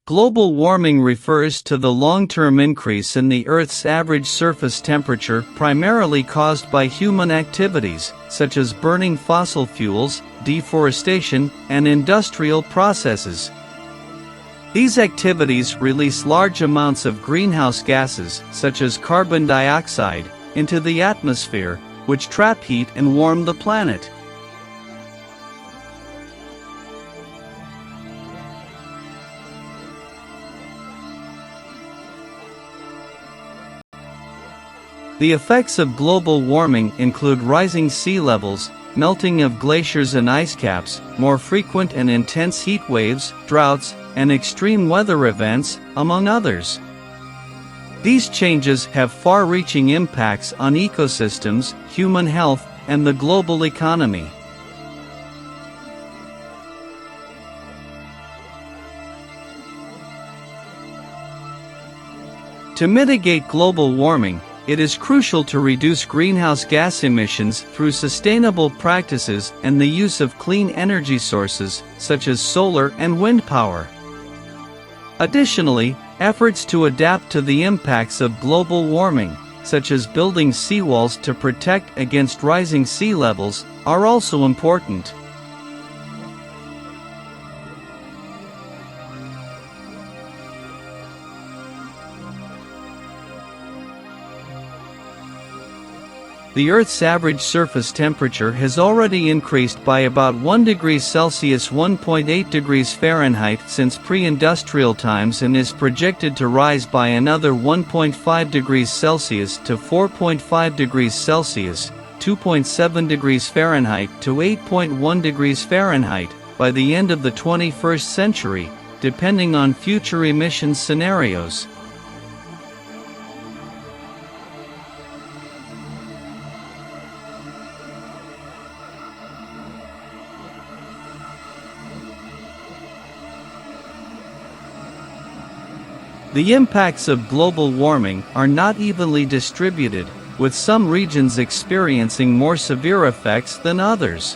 Global warming refers to the long-term increase in the Earth's average surface temperature primarily caused by human activities, such as burning fossil fuels, deforestation, and industrial processes. These activities release large amounts of greenhouse gases, such as carbon dioxide, into the atmosphere, which trap heat and warm the planet. The effects of global warming include rising sea levels, melting of glaciers and ice caps, more frequent and intense heat waves, droughts, and extreme weather events, among others. These changes have far-reaching impacts on ecosystems, human health, and the global economy. To mitigate global warming, it is crucial to reduce greenhouse gas emissions through sustainable practices and the use of clean energy sources, such as solar and wind power. Additionally, efforts to adapt to the impacts of global warming, such as building seawalls to protect against rising sea levels, are also important. The Earth's average surface temperature has already increased by about 1 degree Celsius (1.8 degrees Fahrenheit) since pre-industrial times and is projected to rise by another 1.5 degrees Celsius to 4.5 degrees Celsius (2.7 degrees Fahrenheit to 8.1 degrees Fahrenheit) by the end of the 21st century, depending on future emission scenarios. The impacts of global warming are not evenly distributed, with some regions experiencing more severe effects than others.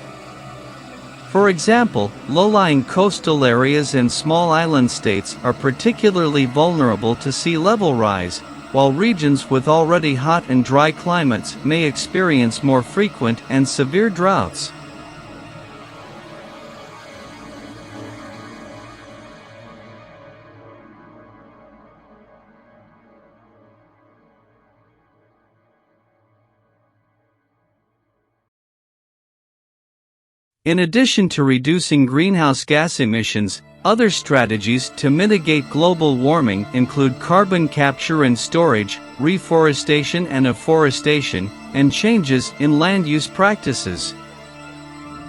For example, low-lying coastal areas and small island states are particularly vulnerable to sea level rise, while regions with already hot and dry climates may experience more frequent and severe droughts. In addition to reducing greenhouse gas emissions, other strategies to mitigate global warming include carbon capture and storage, reforestation and afforestation, and changes in land use practices.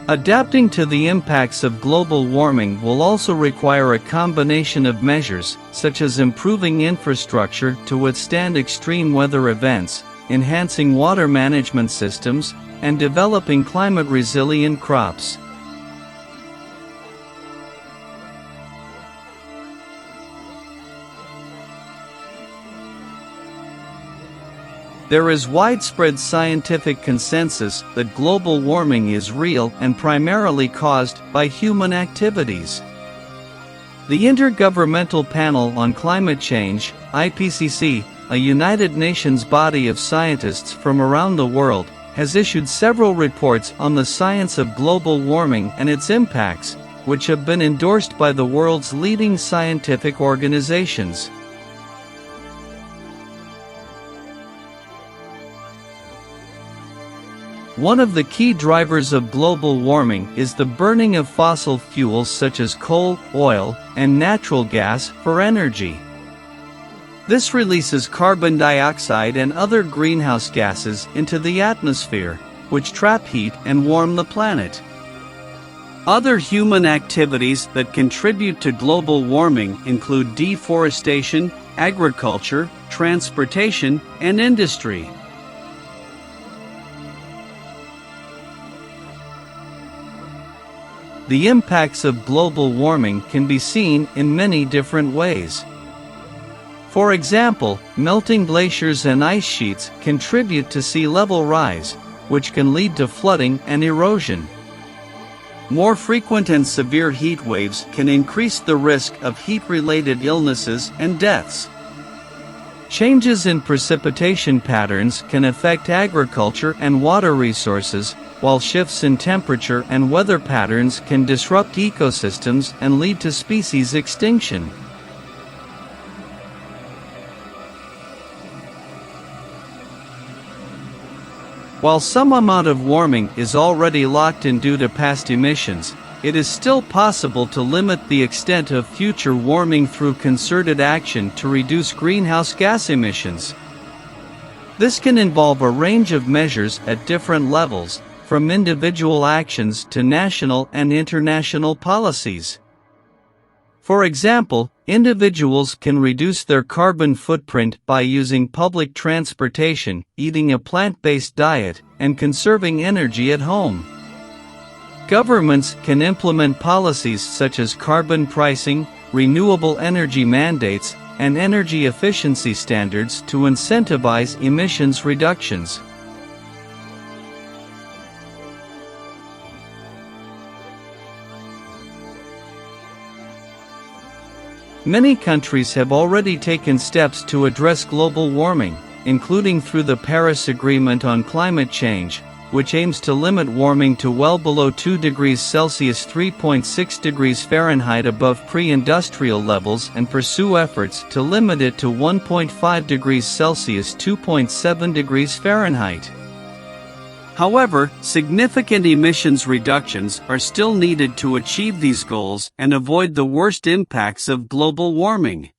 Adapting to the impacts of global warming will also require a combination of measures, such as improving infrastructure to withstand extreme weather events, enhancing water management systems, and developing climate-resilient crops. There is widespread scientific consensus that global warming is real and primarily caused by human activities. The Intergovernmental Panel on Climate Change, IPCC, a United Nations body of scientists from around the world, has issued several reports on the science of global warming and its impacts, which have been endorsed by the world's leading scientific organizations. One of the key drivers of global warming is the burning of fossil fuels such as coal, oil, and natural gas for energy. This releases carbon dioxide and other greenhouse gases into the atmosphere, which trap heat and warm the planet. Other human activities that contribute to global warming include deforestation, agriculture, transportation, and industry. The impacts of global warming can be seen in many different ways. For example, melting glaciers and ice sheets contribute to sea level rise, which can lead to flooding and erosion. More frequent and severe heat waves can increase the risk of heat-related illnesses and deaths. Changes in precipitation patterns can affect agriculture and water resources, while shifts in temperature and weather patterns can disrupt ecosystems and lead to species extinction. While some amount of warming is already locked in due to past emissions, it is still possible to limit the extent of future warming through concerted action to reduce greenhouse gas emissions. This can involve a range of measures at different levels, from individual actions to national and international policies. For example, individuals can reduce their carbon footprint by using public transportation, eating a plant-based diet, and conserving energy at home. Governments can implement policies such as carbon pricing, renewable energy mandates, and energy efficiency standards to incentivize emissions reductions. Many countries have already taken steps to address global warming, including through the Paris Agreement on Climate Change, which aims to limit warming to well below 2 degrees Celsius (3.6 degrees Fahrenheit) above pre-industrial levels, and pursue efforts to limit it to 1.5 degrees Celsius (2.7 degrees Fahrenheit). However, significant emissions reductions are still needed to achieve these goals and avoid the worst impacts of global warming.